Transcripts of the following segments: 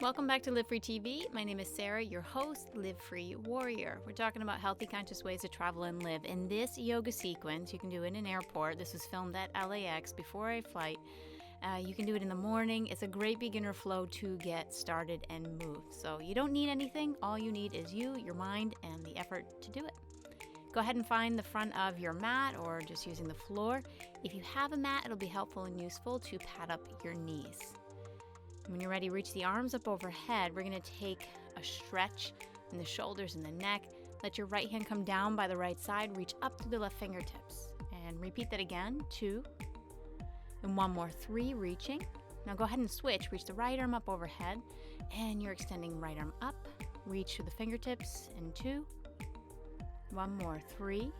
Welcome back to Live Free TV. My name is Sarah, your host, Live Free Warrior. We're talking about healthy, conscious ways to travel and live. In this yoga sequence, you can do it in an airport. This was filmed at LAX before a flight. You can do it in the morning. It's a great beginner flow to get started and move. So you don't need anything. All you need is you, your mind, and the effort to do it. Go ahead and find the front of your mat or just using the floor. If you have a mat, it'll be helpful and useful to pad up your knees. When you're ready, reach the arms up overhead. We're going to take a stretch in the shoulders and the neck. Let your right hand come down by the right side. Reach up to the left fingertips. And repeat that again. 2. And one more. 3, reaching. Now go ahead and switch. Reach the right arm up overhead. And you're extending right arm up. Reach to the fingertips. And 2. One more. 3.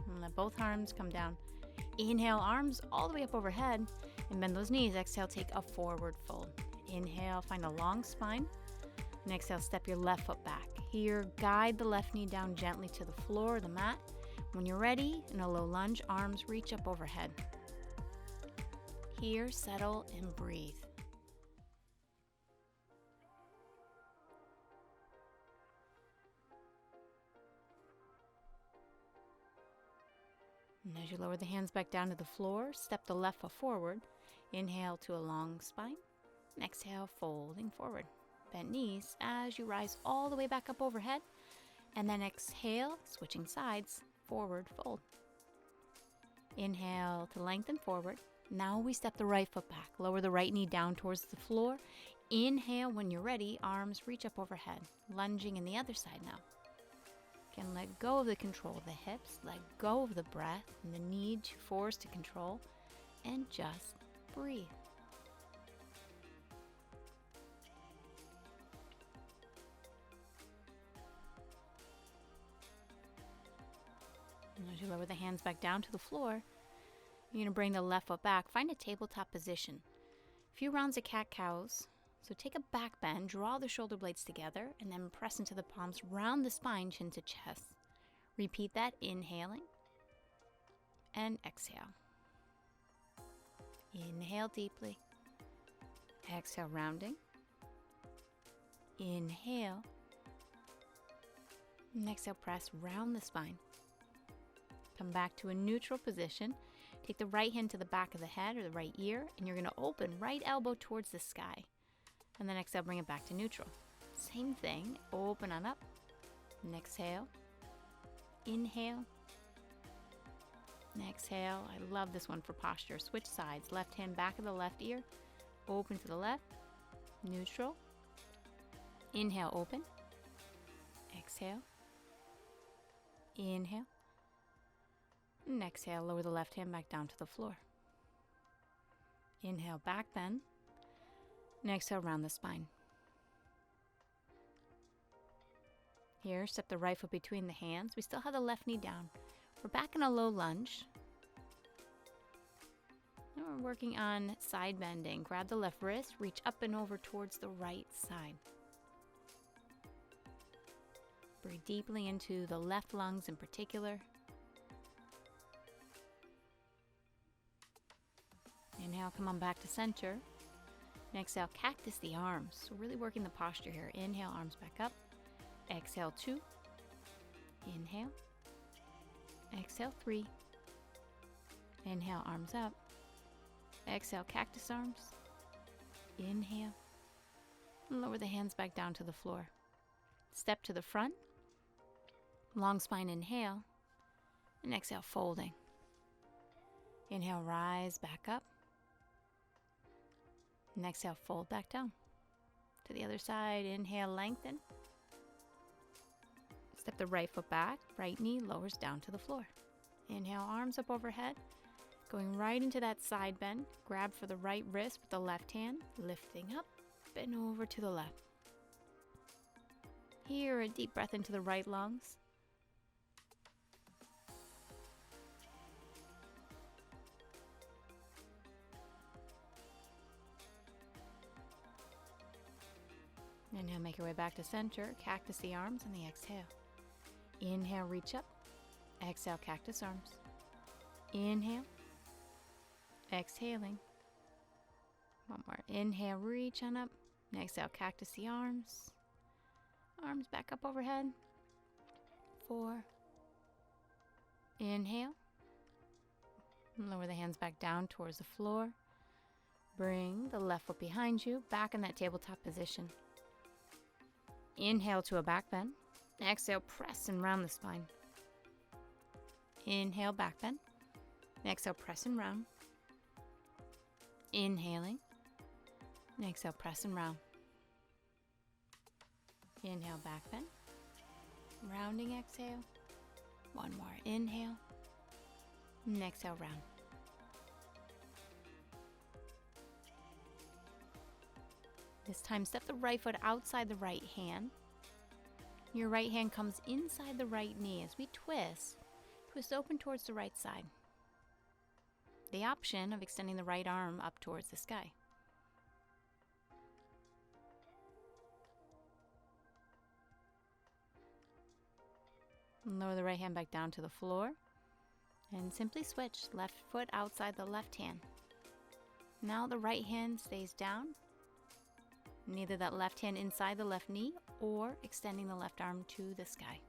And let both arms come down. Inhale, arms all the way up overhead. And bend those knees. Exhale, take a forward fold. Inhale, find a long spine. And exhale, step your left foot back. Here, guide the left knee down gently to the floor or the mat. When you're ready, in a low lunge, arms reach up overhead. Here, settle and breathe. And as you lower the hands back down to the floor, step the left foot forward. Inhale to a long spine. And exhale, folding forward. Bent knees as you rise all the way back up overhead. And then exhale, switching sides, forward fold. Inhale to lengthen forward. Now we step the right foot back. Lower the right knee down towards the floor. Inhale when you're ready, arms reach up overhead. Lunging in the other side now. Again, let go of the control of the hips, let go of the breath and the need to force to control, and just breathe. And as you lower the hands back down to the floor, you're going to bring the left foot back. Find a tabletop position. A few rounds of cat-cows. So take a back bend, draw the shoulder blades together, and then press into the palms, round the spine, chin to chest. Repeat that, inhaling and exhale. Inhale deeply. Exhale, rounding. Inhale. And exhale, press, round the spine. Come back to a neutral position. Take the right hand to the back of the head or the right ear, and you're going to open right elbow towards the sky. And then exhale, bring it back to neutral. Same thing, open on up. And exhale. Inhale. And exhale. I love this one for posture. Switch sides. Left hand back of the left ear. Open to the left. Neutral. Inhale, open. Exhale. Inhale. And exhale, lower the left hand back down to the floor. Inhale, back bend. And exhale, round the spine. Here, step the right foot between the hands. We still have the left knee down. We're back in a low lunge. Now we're working on side bending. Grab the left wrist, reach up and over towards the right side. Breathe deeply into the left lungs in particular. Inhale, come on back to center. And exhale, cactus the arms. So really working the posture here. Inhale, arms back up. Exhale, 2. Inhale. Exhale, 3. Inhale, arms up. Exhale, cactus arms. Inhale. And lower the hands back down to the floor. Step to the front. Long spine, inhale. And exhale, folding. Inhale, rise back up. And exhale, fold back down. To the other side, inhale, lengthen. Step the right foot back, right knee lowers down to the floor. Inhale, arms up overhead. Going right into that side bend. Grab for the right wrist with the left hand, lifting up, bend over to the left. Here, a deep breath into the right lungs. And now make your way back to center. Cactus the arms on the exhale. Inhale, reach up. Exhale, cactus arms. Inhale. Exhaling. One more. Inhale, reach on up. Exhale, cactus the arms. Arms back up overhead. 4. Inhale. Lower the hands back down towards the floor. Bring the left foot behind you, back in that tabletop position. Inhale to a back bend. Exhale, press and round the spine. Inhale, back bend. Exhale, press and round. Inhaling. Exhale, press and round. Inhale, back bend. Rounding exhale. One more inhale. And exhale, round. This time, step the right foot outside the right hand. Your right hand comes inside the right knee as we twist. Twist open towards the right side. The option of extending the right arm up towards the sky. Lower the right hand back down to the floor. And simply switch left foot outside the left hand. Now the right hand stays down. Neither that left hand inside the left knee or extending the left arm to the sky.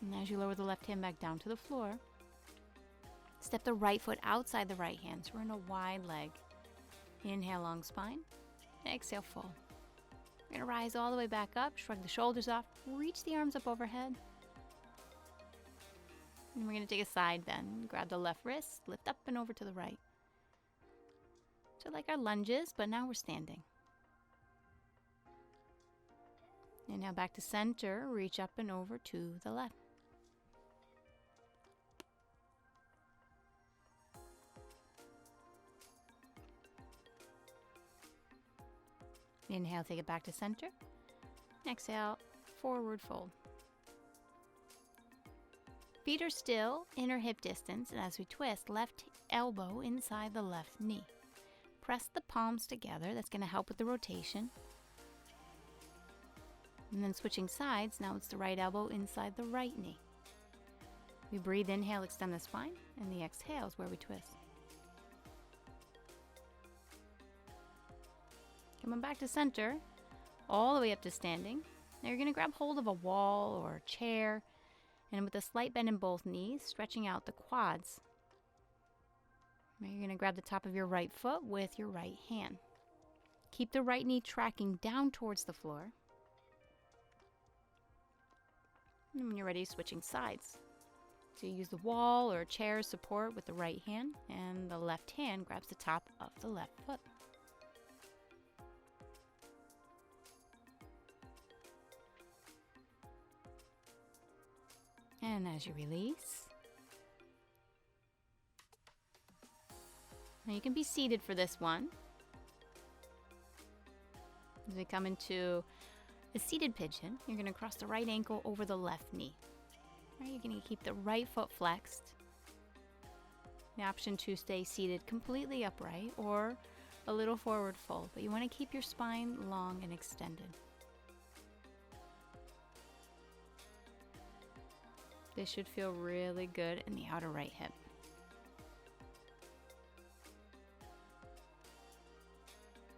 And as you lower the left hand back down to the floor, step the right foot outside the right hand. So we're in a wide leg. Inhale, long spine. Exhale, full. We're going to rise all the way back up, shrug the shoulders off, reach the arms up overhead. And we're going to take a side bend. Grab the left wrist, lift up and over to the right. So like our lunges, but now we're standing. And now back to center, reach up and over to the left. Inhale, take it back to center. Exhale, forward fold. Feet are still, inner hip distance, and as we twist, left elbow inside the left knee. Press the palms together, that's going to help with the rotation. And then switching sides, now it's the right elbow inside the right knee. We breathe, inhale, extend the spine, and the exhale is where we twist. Coming back to center, all the way up to standing. Now you're going to grab hold of a wall or a chair, and with a slight bend in both knees, stretching out the quads. Now you're going to grab the top of your right foot with your right hand. Keep the right knee tracking down towards the floor. And when you're ready, switching sides. So you use the wall or chair support with the right hand, and the left hand grabs the top of the left foot. And as you release, now you can be seated for this one. As we come into a seated pigeon, you're going to cross the right ankle over the left knee. Right, you're going to keep the right foot flexed. The option to stay seated completely upright or a little forward fold, but you want to keep your spine long and extended. This should feel really good in the outer right hip.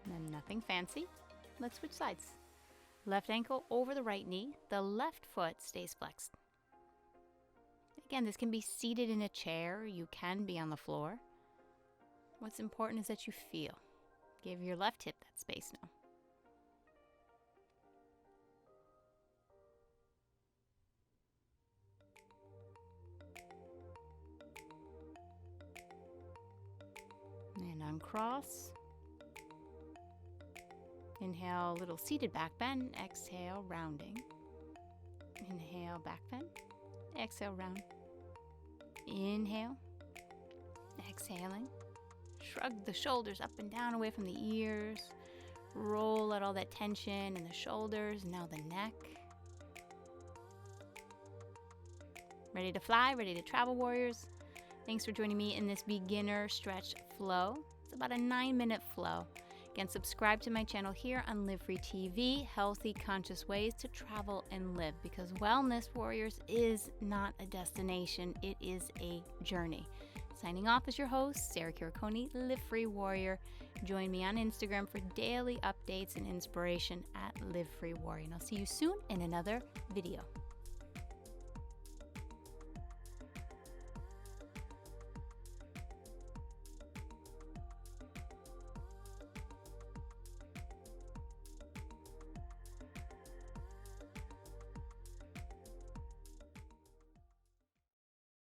And then nothing fancy. Let's switch sides. Left ankle over the right knee. The left foot stays flexed. Again, this can be seated in a chair. You can be on the floor. What's important is that you feel. Give your left hip that space now. And uncross. Inhale, little seated back bend. Exhale, rounding. Inhale, back bend. Exhale, round. Inhale. Exhaling. Shrug the shoulders up and down away from the ears. Roll out all that tension in the shoulders. Now the neck. Ready to fly, ready to travel, warriors. Thanks for joining me in this beginner stretch flow. It's about a 9-minute flow. Again, subscribe to my channel here on Live Free TV, Healthy Conscious Ways to Travel and Live, because Wellness Warriors is not a destination, it is a journey. Signing off as your host, Sarah Kiriconi, Live Free Warrior. Join me on Instagram for daily updates and inspiration at Live Free Warrior. And I'll see you soon in another video.